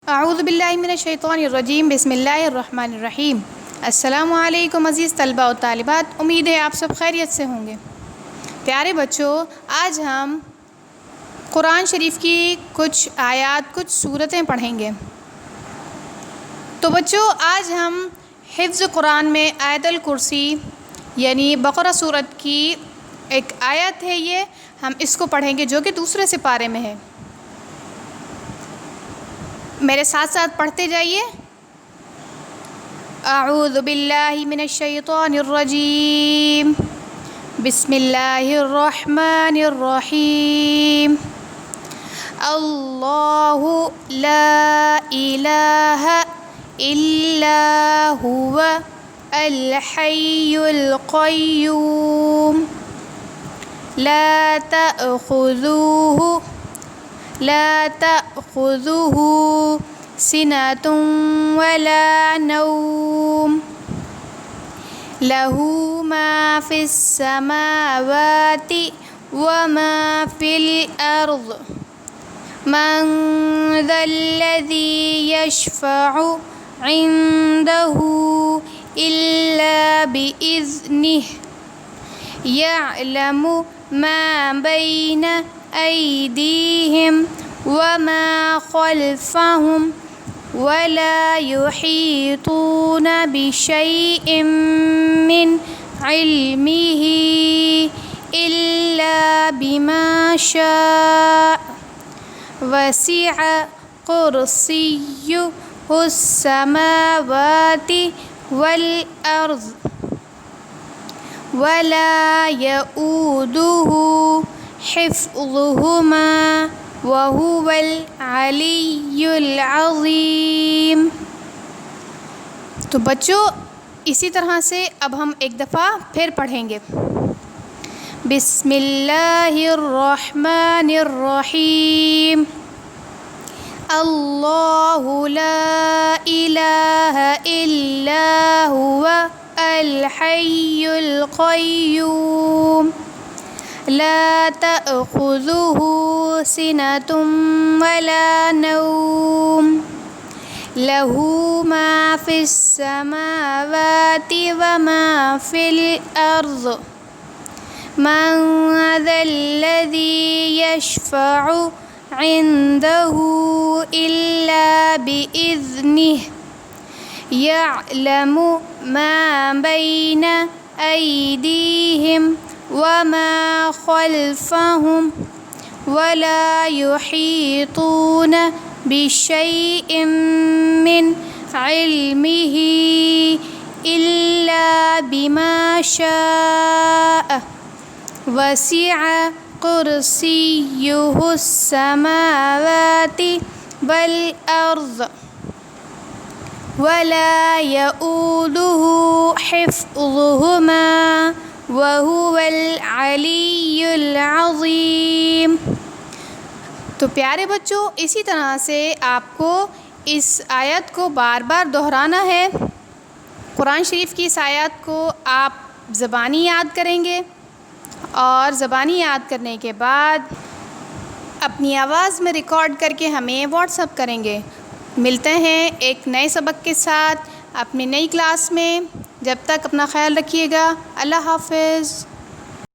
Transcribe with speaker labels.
Speaker 1: अऊज़ु बिल्लाहि मिनश शैतानिर रजीम बिस्मिल्लाहिर रहमानिर रहीम। अस्सलामु अलैकुम अज़ीज़ तलबा और तालिबात, उम्मीद है आप सब खैरियत से होंगे। प्यारे बच्चों, आज हम कुरान शरीफ की कुछ आयात, कुछ सूरतें पढ़ेंगे। तो बच्चों, आज हम हिफ्ज़ कुरान में आयतुल कुर्सी यानी बकरा सूरत की एक आयत है, ये हम इसको पढ़ेंगे जो कि दूसरे सिपारे में है। मेरे साथ साथ पढ़ते जाइए। अऊज़ु बिल्लाहि मिनश शैतानिर रजीम बिस्मिल्लाहिर रहमानिर रहीम। अल्लाहु ला इलाहा इल्ला हुवा अल हय्युल क़य्यूम ला तअख़ुज़ुहु सिनतुन वला नौम लहू मा फ़िस समावाति व मा फ़िल अर्ज़ मन ज़ल्लज़ी यशफ़अु इंदहु इल्ला बिइज़्निहि यअलमु मा बैन ऐदीहिम व मा ख़ल्फ़हुम वला युहीतून बिशैइन मिन इल्मिही इल्ला बिमा शाअ वसिअ कुर्सियुहुस समावाति वल अर्ज़ वला यऊदुहु हिफ़्ज़ुहुमा वहुवल अलिय्युल अज़ीम। तो बच्चों, इसी तरह से अब हम एक दफ़ा फिर पढ़ेंगे। बिस्मिल्लाहिर रहमानिर रहीम। अल्लाहु ला इलाहा इल्ला हुवा अल हय्युल क़य्यूम ला तअख़ुज़ुहु सिनतुन वला नौम लहू मा फ़िस समावाति व मा फ़िल अर्ज़ मन ज़ल्लज़ी यशफ़अु इंदहु इल्ला बिइज़्निहि यअलमु मा बैन ऐदीहिम व मा ख़ल्फ़हुम वला युहीतून बिशैइन मिन इल्मिही इल्ला बिमा शाअ वसिअ कुर्सियुहुस समावाति वल अर्ज़ वला यऊदुहु हिफ़्ज़ुहुमा वहुवल अलिय्युल अज़ीम। तो प्यारे बच्चों, इसी तरह से आपको इस आयत को बार बार दोहराना है। कुरान शरीफ की इस आयत को आप ज़बानी याद करेंगे और ज़बानी याद करने के बाद अपनी आवाज़ में रिकॉर्ड करके हमें व्हाट्सएप करेंगे। मिलते हैं एक नए सबक के साथ अपनी नई क्लास में। जब तक अपना ख्याल रखिएगा। अल्लाह हाफ़िज़।